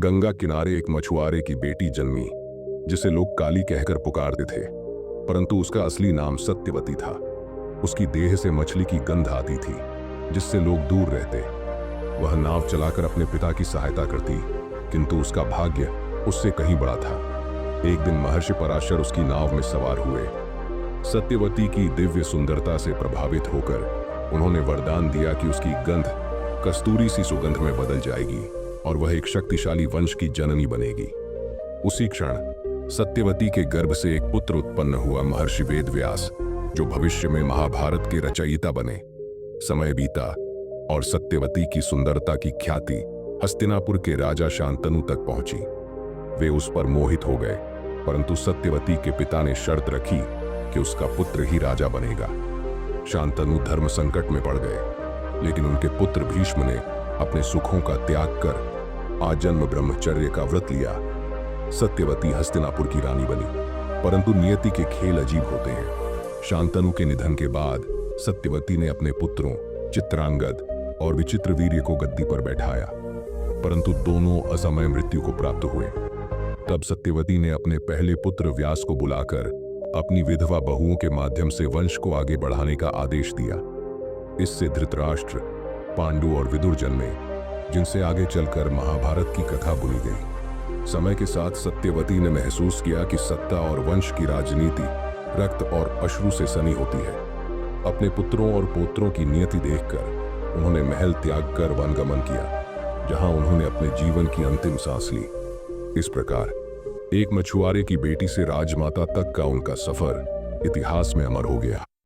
गंगा किनारे एक मछुआरे की बेटी जन्मी, जिसे लोग काली कहकर पुकारते थे, परंतु उसका असली नाम सत्यवती था। उसकी देह से मछली की गंध आती थी, जिससे लोग दूर रहते। वह नाव चलाकर अपने पिता की सहायता करती, किंतु उसका भाग्य उससे कहीं बड़ा था। एक दिन महर्षि पराशर उसकी नाव में सवार हुए। सत्यवती की दिव्य सुंदरता से प्रभावित होकर उन्होंने वरदान दिया कि उसकी गंध कस्तूरी सी सुगंध में बदल जाएगी और वह एक शक्तिशाली वंश की जननी बनेगी। उसी क्षण सत्यवती के गर्भ से एक पुत्र उत्पन्न हुआ, महर्षि वेदव्यास, जो भविष्य में महाभारत के रचयिता बने। समय बीता और सत्यवती की सुंदरता की ख्याति हस्तिनापुर के राजा शांतनु तक पहुंची। वे उस पर मोहित हो गए, परंतु सत्यवती के पिता ने शर्त रखी कि उसका पुत्र ही राजा बनेगा। शांतनु धर्म संकट में पड़ गए, लेकिन उनके पुत्र भीष्म ने अपने सुखों का त्याग कर आजन्म ब्रह्मचर्य का व्रत लिया। सत्यवती हस्तिनापुर की रानी बनी, परंतु नियति के खेल अजीब होते हैं। शांतनु के निधन के बाद सत्यवती ने अपने पुत्रों चित्रांगद और विचित्रवीर्य को गद्दी पर बैठाया, परंतु दोनों असमय मृत्यु को प्राप्त हुए। तब सत्यवती ने अपने पहले पुत्र व्यास को बुलाकर अपनी विधवा बहुओं के माध्यम से वंश को आगे बढ़ाने का आदेश दिया। इससे धृतराष्ट्र, पांडु और विदुर जन्मे, जिनसे आगे चलकर महाभारत की कथा बुनी गई। समय के साथ सत्यवती ने महसूस किया कि सत्ता और वंश की राजनीति रक्त और अश्रु से सनी होती है। अपने पुत्रों और पोत्रों की नियति देखकर उन्होंने महल त्याग कर वनगमन किया, जहां उन्होंने अपने जीवन की अंतिम सांस ली। इस प्रकार एक मछुआरे की बेटी से राजमाता तक का उनका सफर इतिहास में अमर हो गया।